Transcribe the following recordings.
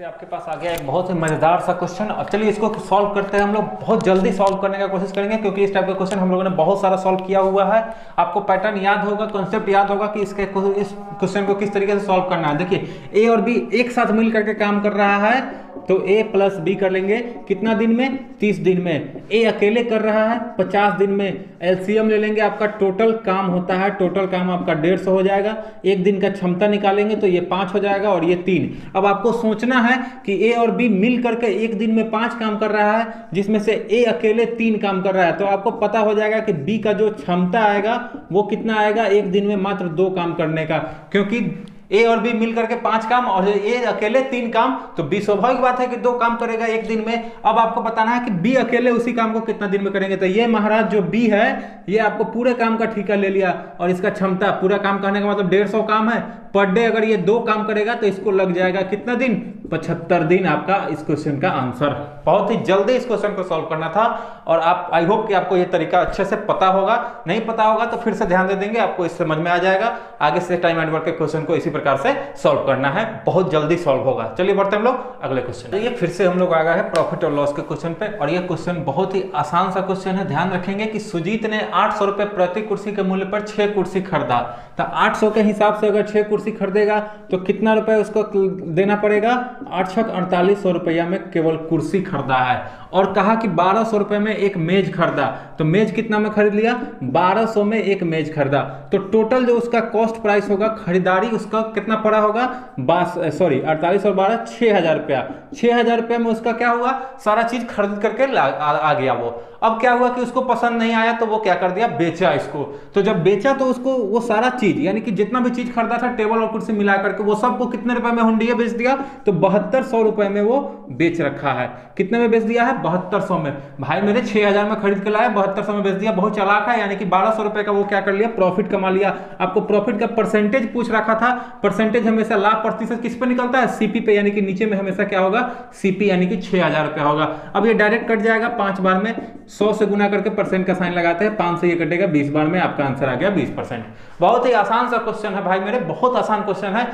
से आपके पास आ गया एक बहुत ही मजेदार सा क्वेश्चन। और चलिए इसको सॉल्व करते हैं। हम लोग बहुत जल्दी सॉल्व करने का कोशिश करेंगे क्योंकि इस टाइप का क्वेश्चन हम लोगों ने बहुत सारा सॉल्व किया हुआ है। आपको पैटर्न याद होगा, कॉन्सेप्ट याद होगा कि इस क्वेश्चन को किस तरीके से सॉल्व करना है। देखिए ए और बी एक साथ मिल करके काम कर रहा है, तो ए प्लस बी कर लेंगे कितना दिन में, 30 दिन में। ए अकेले कर रहा है 50 दिन में। एलसीएम ले लेंगे, आपका टोटल काम होता है, टोटल काम आपका 150 हो जाएगा। एक दिन का क्षमता निकालेंगे तो ये 5 हो जाएगा और ये 3। अब आपको सोचना है कि ए और बी मिल करके एक दिन में 5 काम कर रहा है, जिसमें से ए अकेले 3 काम कर रहा है। तो आपको पता हो जाएगा कि बी का जो क्षमता आएगा वो कितना आएगा, एक दिन में मात्र 2 काम करने का। क्योंकि ए और बी मिल करके 5 काम और ए अकेले 3 काम, तो बी स्वाभाविक बात है कि 2 काम करेगा एक दिन में। अब आपको बताना है कि बी अकेले उसी काम को कितना दिन में करेंगे। तो ये महाराज जो बी है ये आपको पूरे काम का ठेका ले लिया और इसका क्षमता, पूरा काम करने का मतलब 150 काम है पर डे। अगर ये 2 काम करेगा तो इसको लग जाएगा कितना दिन, 75 दिन। आपका इस क्वेश्चन का आंसर। बहुत ही जल्दी इस क्वेश्चन को सॉल्व करना था और आप आई होप कि आपको ये तरीका अच्छे से पता होगा। नहीं पता होगा तो फिर से ध्यान दे देंगे, आपको इस समझ में आ जाएगा। आगे से टाइम एंड वर्क के क्वेश्चन को इसी प्रकार से सॉल्व करना है, बहुत जल्दी सॉल्व होगा। चलिए बढ़ते हम लोग अगले क्वेश्चन। तो ये फिर से हम लोग आ गए हैं प्रॉफिट और लॉस के क्वेश्चन पे और ये क्वेश्चन बहुत ही आसान सा क्वेश्चन है। ध्यान रखेंगे कि सुजीत ने 800 रुपए प्रति कुर्सी के मूल्य पर 6 कुर्सी खरीदा। तो 800 के हिसाब से अगर 6 कुर्सी खरीदेगा तो कितना रुपए उसको देना पड़ेगा, 4800 रुपया में केवल कुर्सी खरीदा है। और कहा कि 1200 रुपए में एक मेज खरीदा, तो मेज कितना में खरीद लिया, 1200 में एक मेज खरीदा। तो टोटल जो उसका कॉस्ट प्राइस होगा, खरीदारी उसका कितना पड़ा होगा, 48 और 12 6000 रुपया। 6000 रुपये में उसका क्या हुआ, सारा चीज खरीद करके आ गया वो। अब क्या हुआ कि उसको पसंद नहीं आया तो वो क्या कर दिया, बेचा इसको। तो जब बेचा तो उसको वो सारा चीज यानी कि जितना भी चीज खरीदा था, टेबल और कुर्सी मिला करके, वो सबको कितने रुपए में हुंडिया बेच दिया, तो 7200 रुपए में वो बेच रखा है। कितने में बेच दिया है, 7200 में। भाई मेरे 6000 में खरीद के लाया, 7200 में बेच दिया। बहुत चालाक है, यानी कि 1200 रुपए का वो क्या कर लिया, प्रॉफिट कमा लिया। आपको प्रॉफिट का परसेंटेज पूछ रखा था। परसेंटेज हमेशा लाभ प्रतिशत किस पे निकलता है, सीपी पे, यानी कि नीचे में हमेशा क्या होगा, सीपी, यानी कि 6000 रुपया होगा। अब ये डायरेक्ट कट जाएगा 5 बार में, 100 से गुना करके परसेंट का साइन लगाते हैं, 5 से ये कटेगा 20 बार में। आपका आंसर आ गया 20%। बहुत ही आसान सा क्वेश्चन है भाई मेरे, बहुत आसान क्वेश्चन है।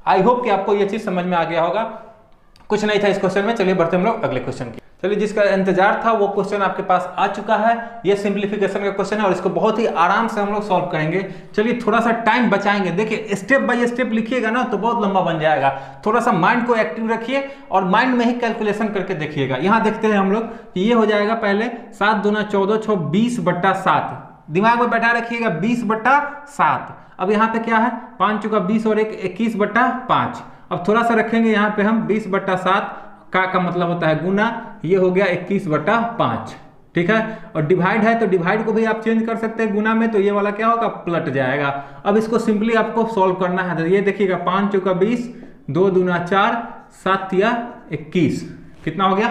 आई होप कि आपको ये चीज समझ में आ गया होगा। कुछ नहीं था इस क्वेश्चन में। चलिए बढ़ते हम लोग अगले क्वेश्चन की। चलिए जिसका इंतजार था वो क्वेश्चन आपके पास आ चुका है। ये सिंप्लीफिकेशन का क्वेश्चन है और इसको बहुत ही आराम से हम लोग सॉल्व करेंगे। चलिए थोड़ा सा टाइम बचाएंगे। देखिए स्टेप बाय स्टेप लिखिएगा ना तो बहुत लंबा बन जाएगा। थोड़ा सा माइंड को एक्टिव रखिए और माइंड में ही कैलकुलेशन करके देखिएगा। यहाँ देखते हैं हम लोग कि ये हो जाएगा पहले 7 दूना 14 6 20/7। दिमाग में बैठा रखिएगा 20/7। अब यहाँ पे क्या है, 5 चुका 20 और 1 21/5। अब थोड़ा सा रखेंगे यहाँ पे हम 20/7 का मतलब होता है गुना, ये हो गया 21/5। ठीक है, और डिवाइड है तो डिवाइड को भी आप चेंज कर सकते हैं गुना में, तो ये वाला क्या होगा, पलट जाएगा। अब इसको सिंपली आपको सॉल्व करना है। तो ये देखिएगा 5 चौका 20, 2 दूना 4, 7 या 21, कितना हो गया।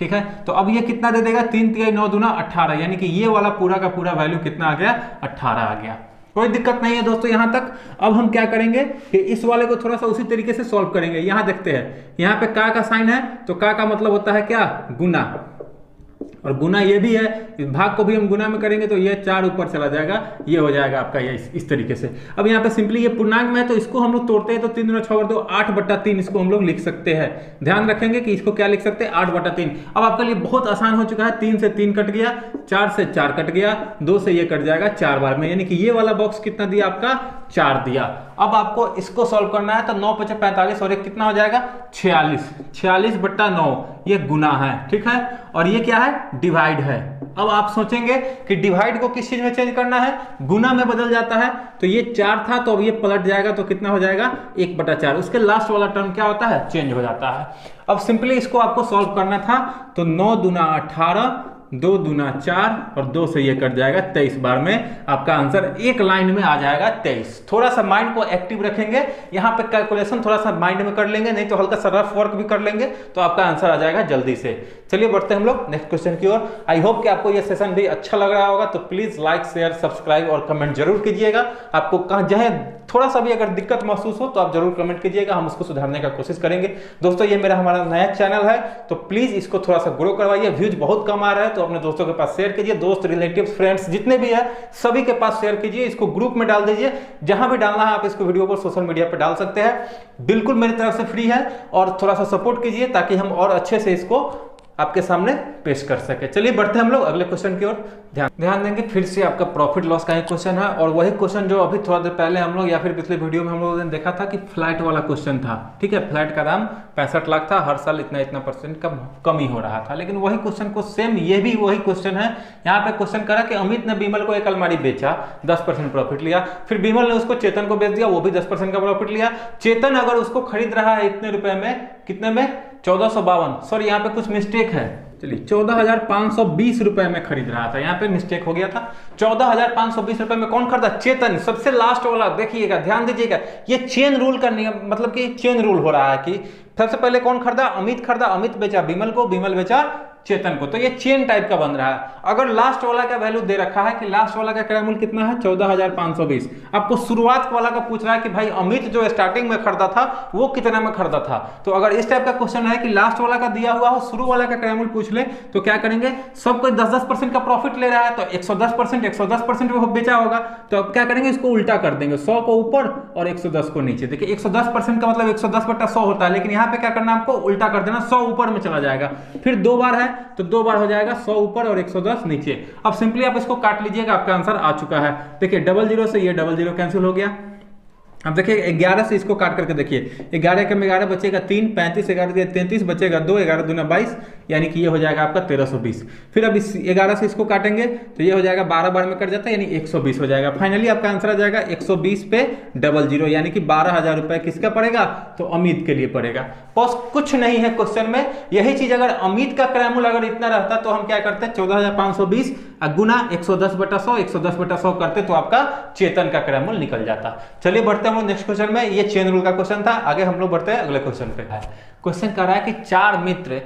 ठीक है, तो अब ये कितना दे देगा, 3 तिया 9 दूना 18, यानी कि ये वाला पूरा का पूरा वैल्यू कितना आ गया, 18 आ गया। कोई दिक्कत नहीं है दोस्तों यहां तक। अब हम क्या करेंगे कि इस वाले को थोड़ा सा उसी तरीके से सॉल्व करेंगे। यहां देखते हैं, यहां पे का साइन है तो का मतलब होता है क्या, गुना, और गुना ये भी है। इस भाग को भी हम गुना में करेंगे तो ये 4 ऊपर चला जाएगा, ये हो जाएगा आपका ये इस तरीके से। अब यहाँ पे सिंपली ये पूर्णांक में है तो इसको हम लोग तोड़ते हैं तो 3 दूना 6 और 2 8/3 इसको हम लोग लिख सकते हैं। ध्यान रखेंगे कि इसको क्या लिख सकते हैं, 8/3। अब आपके लिए बहुत आसान हो चुका है। 3 से 3 कट गया, 4 से 4 कट गया, 2 से ये कट जाएगा 4 बार में, यानी कि ये वाला बॉक्स कितना दिया आपका, 4 दिया। अब आपको इसको सॉल्व करना है तो 9 × 5 = 45 और एक कितना हो जाएगा, 46। 46/9 ये गुना है। ठीक है, और ये क्या है, डिवाइड है। अब आप सोचेंगे कि डिवाइड को किस चीज में चेंज करना है, गुना में बदल जाता है। तो ये 4 था तो अब ये पलट जाएगा तो कितना हो जाएगा, 1/4। उसके लास्ट वाला टर्म क्या होता है, चेंज हो जाता है। अब सिंपली इसको आपको सॉल्व करना था तो 9 दूना 18, 2 दूना 4 और 2 से ये कट जाएगा 23 बार में। आपका आंसर एक लाइन में आ जाएगा 23। थोड़ा सा माइंड को एक्टिव रखेंगे, यहाँ पे कैलकुलेशन थोड़ा सा माइंड में कर लेंगे, नहीं तो हल्का सा रफ वर्क भी कर लेंगे तो आपका आंसर आ जाएगा जल्दी से। चलिए बढ़ते हैं हम लोग नेक्स्ट क्वेश्चन की ओर। आई होप कि आपको ये सेशन भी अच्छा लग रहा होगा, तो प्लीज लाइक शेयर सब्सक्राइब और कमेंट जरूर कीजिएगा। आपको कहाँ जहाँ थोड़ा सा भी अगर दिक्कत महसूस हो तो आप जरूर कमेंट कीजिएगा, हम उसको सुधारने का कोशिश करेंगे। दोस्तों ये मेरा हमारा नया चैनल है, तो प्लीज इसको थोड़ा सा ग्रो करवाइए। व्यूज बहुत कम आ रहा है तो अपने दोस्तों के पास शेयर कीजिए, दोस्त रिलेटिव्स फ्रेंड्स जितने भी है सभी के पास शेयर कीजिए, इसको ग्रुप में डाल दीजिए, जहां भी डालना है आप इसको वीडियो को सोशल मीडिया पर डाल सकते हैं। बिल्कुल मेरी तरफ से फ्री है और थोड़ा सा सपोर्ट कीजिए ताकि हम और अच्छे से इसको आपके सामने पेश कर सके। चलिए बढ़ते हैं हम लोग अगले क्वेश्चन की ओर ध्यान देंगे। फिर से आपका प्रॉफिट लॉस का ही क्वेश्चन है और वही क्वेश्चन जो अभी थोड़ा देर पहले हम लोग या फिर पिछले वीडियो में हम लोगों ने देखा था कि फ्लैट वाला क्वेश्चन था। ठीक है, फ्लैट का दाम 65 लाख था, हर साल इतना परसेंट कम ही हो रहा था। लेकिन वही क्वेश्चन को सेम ये भी वही क्वेश्चन है। यहाँ पे क्वेश्चन करा कि अमित ने विमल को एक अलमारी बेचा, 10% प्रॉफिट लिया, फिर विमल ने उसको चेतन को बेच दिया, वो भी 10% का प्रॉफिट लिया। चेतन अगर उसको खरीद रहा है इतने रुपए में, कितने में, 1452, सॉरी यहाँ पे कुछ मिस्टेक है, चलिए 14,520 रुपए में खरीद रहा था, यहाँ पे मिस्टेक हो गया था। 14,520 रुपए में कौन खरीदा? चेतन, सबसे लास्ट वाला। देखिएगा, ध्यान दीजिएगा, ये चेन रूल का नियम, मतलब कि चेन रूल हो रहा है कि सबसे पहले कौन खरीदा? अमित खरीदा, अमित बेचा विमल को, विमल बेचा चेतन को, तो ये चेन टाइप का बन रहा है। अगर लास्ट वाला का वैल्यू दे रखा है कि लास्ट वाला का क्रय मूल्य कितना है, 14,520, आपको शुरुआत वाला का पूछ रहा है कि भाई अमित जो स्टार्टिंग में खरीदा था वो कितना में खरीदा था। तो अगर इस टाइप का क्वेश्चन है कि लास्ट वाला का दिया हुआ हो, शुरू वाला का क्रय मूल्य पूछ ले, तो क्या करेंगे, सब कोई 10-10% का प्रॉफिट ले रहा है तो 110% वो बेचा होगा, तो अब क्या करेंगे, इसको उल्टा कर देंगे, 100 को ऊपर और 110 को नीचे। देखिए 110% का मतलब 110/100 होता है, लेकिन यहाँ पे क्या करना, आपको उल्टा कर देना, 100 ऊपर में चला जाएगा, फिर 2 बार है तो 2 बार हो जाएगा, 100 ऊपर और 110 नीचे। अब सिंपली आप इसको काट लीजिएगा, आपका आंसर आ चुका है। देखिए 00 से ये 00 कैंसिल हो गया। अब देखिए 11 से इसको काट करके देखिए, 11 के में 11 बचेगा 3, 35 11 33 बचेगा 2, 11 दूना 22, यानी कि ये हो जाएगा आपका 1320। फिर अब इस 11 से इसको काटेंगे तो ये हो जाएगा 12 बार में कट जाता है, यानी 120 हो जाएगा। फाइनली आपका आंसर आ जाएगा 120 पे 00, यानी कि 12,000 रुपए किसका पड़ेगा, तो अमित के लिए पड़ेगा। बस कुछ नहीं है क्वेश्चन में, यही चीज अगर अमित का क्रय मूल्य अगर इतना रहता तो हम क्या करते, 14,520 गुना 110/100, 110/100 करते तो आपका चेतन का क्रय मूल्य निकल जाता। चलिए बढ़ते हैं हम लोग नेक्स्ट क्वेश्चन में। ये चेन रूल का क्वेश्चन था, आगे हम लोग बढ़ते हैं अगले क्वेश्चन पे। क्वेश्चन कह रहा है कि 4 मित्र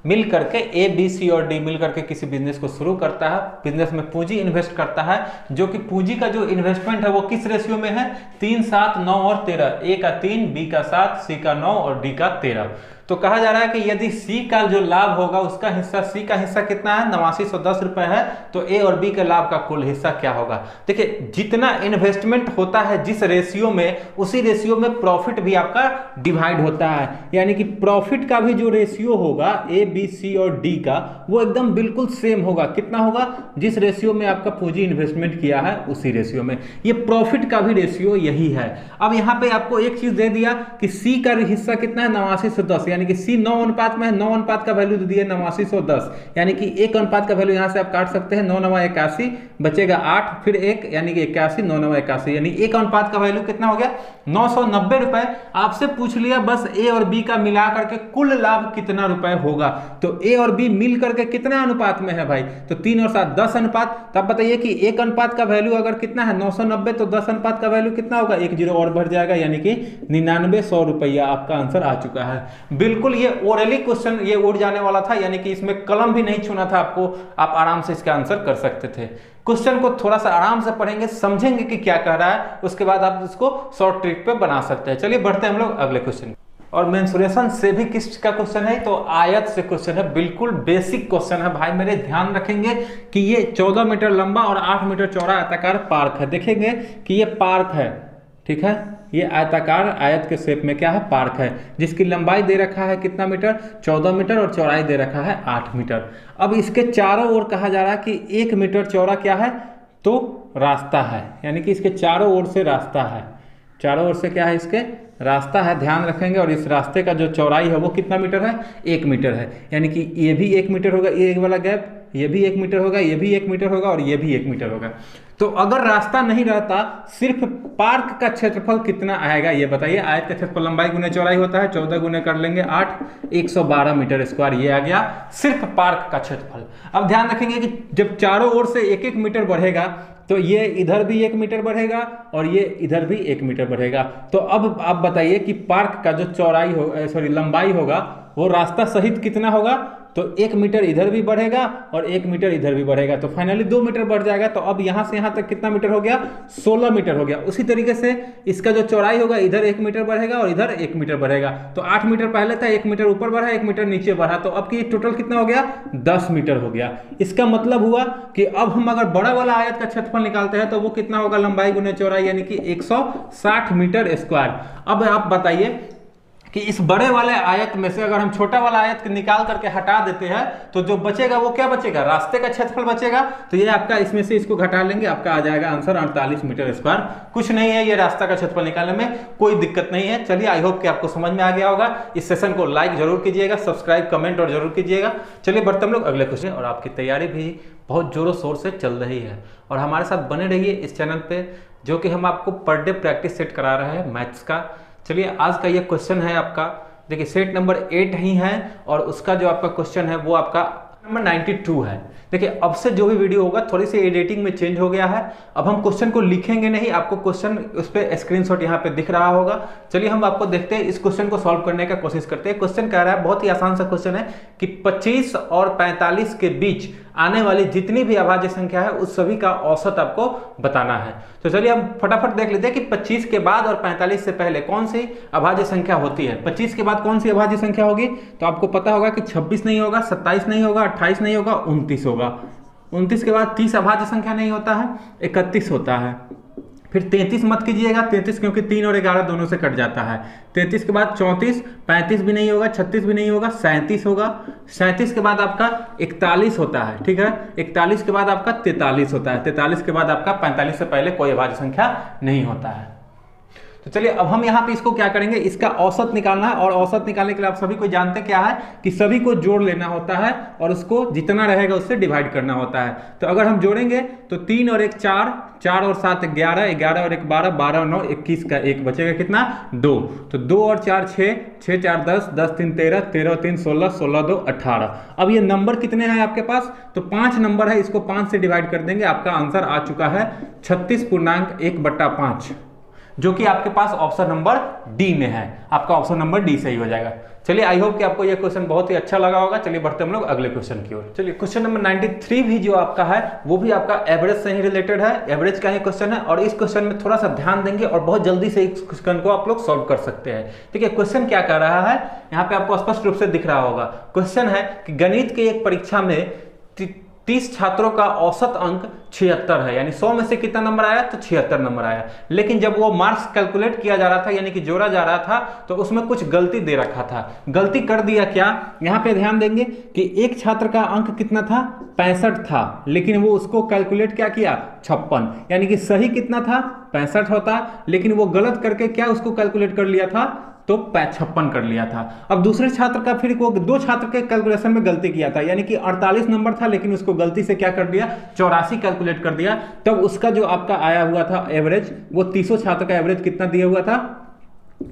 मिल करके ए बी सी और डी मिल करके किसी बिजनेस को शुरू करता है, बिजनेस में पूंजी इन्वेस्ट करता है, जो कि पूंजी का जो इन्वेस्टमेंट है वो किस रेशियो में है, 3, 7, 9 और 13, ए का 3, बी का 7, सी का 9 और डी का 13। तो कहा जा रहा है कि यदि सी का जो लाभ होगा उसका हिस्सा, सी का हिस्सा कितना है, 8910 रुपए है, तो ए और बी के लाभ का कुल हिस्सा क्या होगा। देखिए जितना इन्वेस्टमेंट होता है जिस रेशियो में, उसी रेशियो में प्रॉफिट भी आपका डिवाइड होता है, यानी कि प्रॉफिट का भी जो रेशियो होगा ए बी सी और डी का, वो एकदम बिल्कुल सेम होगा। कितना होगा, जिस रेशियो में आपका पूंजी इन्वेस्टमेंट किया है उसी रेशियो में, ये प्रॉफिट का भी रेशियो यही है। अब यहाँ पे आपको एक चीज दे दिया कि सी का हिस्सा कितना है, 8910, यानी कि सी 9 अनुपात में है, 9 अनुपात का वैल्यू दे दिया 8910, यानी कि 1 अनुपात का वैल्यू यहां से आप काट सकते हैं, 9 9 81 बचेगा 8, फिर 1 यानी कि 81, 9 9 81, यानी 1 अनुपात का वैल्यू कितना हो गया, 990 रुपए। आपसे पूछ लिया बस ए और बी का मिला करके कुल लाभ कितना रुपए होगा, तो ए और बी मिल करके कितना अनुपात में है भाई, तो 3 और 7 10 अनुपात। तब बताइए कि 1 अनुपात का वैल्यू अगर कितना है 990, तो 10 अनुपात का वैल्यू कितना होगा, 1 जीरो और बढ़ जाएगा, यानी कि 9900 रुपया आपका आंसर आ चुका है। बिल्कुल ये ओरली क्वेश्चन ये उड़ जाने वाला था, यानी कि इसमें कलम भी नहीं छूना था आपको, आप आराम से इसका आंसर कर सकते थे। क्वेश्चन को थोड़ा सा आराम से पढ़ेंगे, समझेंगे कि क्या कह रहा है, उसके बाद आप इसको शॉर्ट ट्रिक पे बना सकते हैं। चलिए बढ़ते हैं हम लोग अगले क्वेश्चन। और मेंसुरेशन से भी किस का क्वेश्चन है, तो आयत से क्वेश्चन है, बिल्कुल बेसिक क्वेश्चन है भाई मेरे। ध्यान रखेंगे कि ये 14 मीटर लंबा और 8 मीटर चौड़ा आयताकार पार्क है। देखेंगे कि ये पार्क है, ठीक है, ये आयताकार आयत के शेप में क्या है, पार्क है, जिसकी लंबाई दे रखा है कितना मीटर, 14 मीटर, और चौड़ाई दे रखा है 8 मीटर। अब इसके चारों ओर कहा जा रहा है कि 1 मीटर चौड़ा क्या है, तो रास्ता है, यानी कि इसके चारों ओर से रास्ता है, चारों ओर से क्या है, इसके रास्ता है। ध्यान रखेंगे, और इस रास्ते का जो चौड़ाई है वो कितना मीटर है, 1 मीटर है, यानी कि ये भी 1 मीटर होगा, ये वाला गैप, ये भी 1 मीटर होगा, ये भी 1 मीटर होगा, और ये भी 1 मीटर होगा। तो अगर रास्ता नहीं रहता, सिर्फ पार्क का क्षेत्रफल कितना आएगा ये बताइए। आयत का क्षेत्रफल लंबाई गुने चौड़ाई होता है, 14 गुने कर लेंगे 8, 112 मीटर स्क्वायर, ये आ गया सिर्फ पार्क का क्षेत्रफल। अब ध्यान रखेंगे कि जब चारों ओर से 1-1 मीटर बढ़ेगा, तो ये इधर भी 1 मीटर बढ़ेगा और ये इधर भी 1 मीटर बढ़ेगा। तो अब आप बताइए कि पार्क का जो चौड़ाई हो, सॉरी लंबाई होगा, वो रास्ता सहित कितना होगा, तो 1 मीटर इधर भी बढ़ेगा और 1 मीटर इधर भी बढ़ेगा, तो फाइनली 2 मीटर बढ़ जाएगा। तो अब यहाँ से यहाँ तक कितना मीटर हो गया, 16 मीटर हो गया। उसी तरीके से इसका जो चौड़ाई होगा, इधर 1 मीटर बढ़ेगा और इधर 1 मीटर बढ़ेगा। तो 8 मीटर पहले था, 1 मीटर ऊपर बढ़ा, 1 मीटर नीचे बढ़ा, तो अब की टोटल कितना हो गया, 10 मीटर हो गया। इसका मतलब हुआ कि अब हम अगर बड़ा वाला आयत का क्षेत्रफल निकालते हैं तो वो कितना होगा, लंबाई गुने चौड़ाई, यानी कि 160 मीटर स्क्वायर। अब आप बताइए कि इस बड़े वाले आयत में से अगर हम छोटा वाला आयत निकाल करके हटा देते हैं तो जो बचेगा वो क्या बचेगा, रास्ते का क्षेत्रफल बचेगा। तो ये आपका इसमें से इसको घटा लेंगे, आपका आ जाएगा आंसर 48 मीटर स्क्वायर। कुछ नहीं है, ये रास्ता का क्षेत्रफल निकालने में कोई दिक्कत नहीं है। चलिए, आई होप कि आपको समझ में आ गया होगा। इस सेशन को लाइक जरूर कीजिएगा, सब्सक्राइब, कमेंट और जरूर कीजिएगा। चलिए बढ़ते हम लोग अगले क्वेश्चन। और आपकी तैयारी भी बहुत जोरों शोर से चल रही है और हमारे साथ बने रहिए इस चैनल पे, जो कि हम आपको पर डे प्रैक्टिस सेट करा रहे हैं मैथ्स का। चलिए, आज का ये क्वेश्चन है आपका, देखिए सेट नंबर 8 ही है और उसका जो आपका क्वेश्चन है वो आपका नंबर 92 है। देखिए, अब से जो भी वीडियो होगा थोड़ी सी एडिटिंग में चेंज हो गया है। अब हम क्वेश्चन को लिखेंगे नहीं, आपको क्वेश्चन उस पर स्क्रीनशॉट यहाँ पे दिख रहा होगा। चलिए हम आपको देखते हैं, इस क्वेश्चन को सॉल्व करने का कोशिश करते हैं। क्वेश्चन कह रहा है, बहुत ही आसान सा क्वेश्चन है कि 25 और 45 के बीच आने वाली जितनी भी अभाज्य संख्या है उस सभी का औसत आपको बताना है। तो चलिए हम फटाफट देख लेते हैं कि 25 के बाद और 45 से पहले कौन सी अभाज्य संख्या होती है। 25 के बाद कौन सी अभाज्य संख्या होगी, तो आपको पता होगा कि 26 नहीं होगा, 27 नहीं होगा, 28 नहीं होगा, 29 होगा। 29 के बाद 30 अभाज्य संख्या नहीं होता है, 31 होता है। फिर 33 मत कीजिएगा, 33 क्योंकि 3 और 11 दोनों से कट जाता है। 33 के बाद 34, 35 भी नहीं होगा, 36 भी नहीं होगा, 37 होगा। 37 के बाद आपका 41 होता है, ठीक है। 41 के बाद आपका 43 होता है। 43 के बाद आपका 45 से पहले कोई अभाज्य संख्या नहीं होता है। तो चलिए अब हम यहाँ पे इसको क्या करेंगे, इसका औसत निकालना है। और औसत निकालने के लिए आप सभी को जानते क्या है कि सभी को जोड़ लेना होता है और उसको जितना रहेगा उससे डिवाइड करना होता है। तो अगर हम जोड़ेंगे तो 3 और 1 4, 4 और 7 11, 11 और 1 12, 12 और 9 21 का 1 बचेगा कितना, 2। तो 2 और 4 6, 6 4 10, 10 3 13, 13 और 3 16, 16 2 18। अब ये नंबर कितने हैं आपके पास, तो 5 नंबर है, इसको 5 से डिवाइड कर देंगे। आपका आंसर आ चुका है 36.1/5, जो कि आपके पास ऑप्शन नंबर डी में है। आपका ऑप्शन नंबर डी सही हो जाएगा। चलिए, आई होप कि आपको यह क्वेश्चन बहुत ही अच्छा लगा होगा। चलिए बढ़ते हम लोग अगले क्वेश्चन की ओर। चलिए, क्वेश्चन नंबर 93 भी जो आपका है वो भी आपका एवरेज से ही रिलेटेड है। एवरेज का ही क्वेश्चन है और इस क्वेश्चन में थोड़ा सा ध्यान देंगे और बहुत जल्दी से इस क्वेश्चन को आप लोग सॉल्व कर सकते हैं। देखिए क्वेश्चन क्या कर रहा है, यहाँ पे आपको स्पष्ट रूप से दिख रहा होगा। क्वेश्चन है कि गणित की एक परीक्षा में 30 छात्रों का औसत अंक 76 है, यानी 100 में से कितना नंबर आया, तो 76 नंबर आया। लेकिन जब वो मार्क्स कैलकुलेट किया जा रहा था, यानी कि जोड़ा जा रहा था, तो उसमें कुछ गलती दे रखा था। गलती कर दिया क्या, यहाँ पे ध्यान देंगे कि एक छात्र का अंक कितना था, 65 था, लेकिन वो उसको कैलकुलेट क्या किया, 56, यानी कि सही कितना था, 65 होता, लेकिन वो गलत करके क्या उसको कैलकुलेट कर लिया था, तो 56 कर लिया था। अब दूसरे छात्र का फिर वो 2 छात्र के कैलकुलेशन में गलती किया था, यानी कि 48 नंबर था, लेकिन उसको गलती से क्या कर दिया, 84 कैलकुलेट कर दिया। तब उसका जो आपका आया हुआ था एवरेज, वो 300 छात्र का एवरेज कितना दिया हुआ था,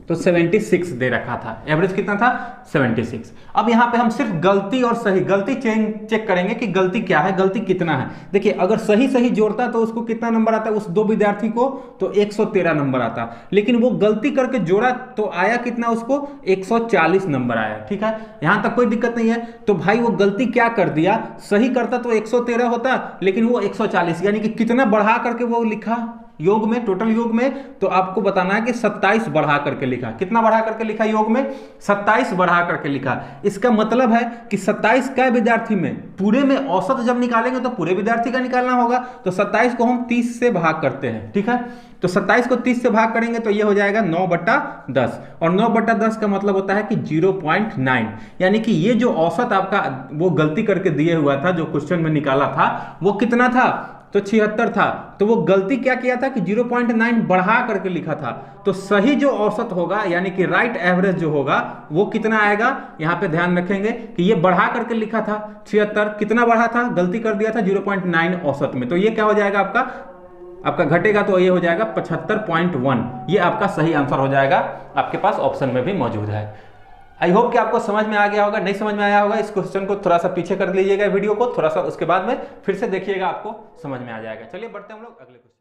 तो 76 दे रखा था। एवरेज कितना था, 76। अब यहाँ पे हम सिर्फ गलती और सही, गलती चेक करेंगे कि गलती क्या है, गलती कितना है। देखिए अगर सही सही जोड़ता तो उसको कितना नंबर आता है, उस 2 विद्यार्थी को, तो 113 नंबर आता। लेकिन वो गलती करके जोड़ा तो आया कितना, उसको 140 नंबर आया। ठीक है, यहाँ तक कोई दिक्कत नहीं है। तो भाई वो गलती क्या कर दिया, सही करता तो 113 होता, लेकिन वो 140, यानी कि कितना बढ़ा करके वो लिखा योग में, टोटल योग में, तो आपको बताना है कि 27 बढ़ा करके लिखा। कितना बढ़ा करके लिखा योग में, 27 बढ़ा करके लिखा। इसका मतलब है कि 27 का विद्यार्थी में, पूरे में औसत जब निकालेंगे तो पूरे विद्यार्थी का निकालना होगा। तो 27 को हम 30 से भाग करते हैं। ठीक है, तो 27 को 30 से भाग करेंगे तो ये हो जाएगा 9/10, और 9/10 का मतलब होता है कि 0.9, यानी कि ये जो औसत आपका वो गलती करके दिए हुआ था, जो क्वेश्चन में निकाला था, वो कितना था, तो 76 था। तो वो गलती क्या किया था कि 0.9 बढ़ा करके लिखा था। तो सही जो औसत होगा, यानी कि राइट एवरेज जो होगा, वो कितना आएगा, यहाँ पे ध्यान रखेंगे कि ये बढ़ा करके लिखा था 76, कितना बढ़ा था, गलती कर दिया था 0.9 औसत में। तो ये क्या हो जाएगा, आपका घटेगा, तो ये हो जाएगा 75.1। ये आपका सही आंसर हो जाएगा, आपके पास ऑप्शन में भी मौजूद है। आई होप कि आपको समझ में आ गया होगा। नहीं समझ में आया होगा, इस क्वेश्चन को थोड़ा सा पीछे कर लीजिएगा वीडियो को, थोड़ा सा उसके बाद में फिर से देखिएगा, आपको समझ में आ जाएगा। चलिए बढ़ते हैं हम लोग अगले क्वेश्चन।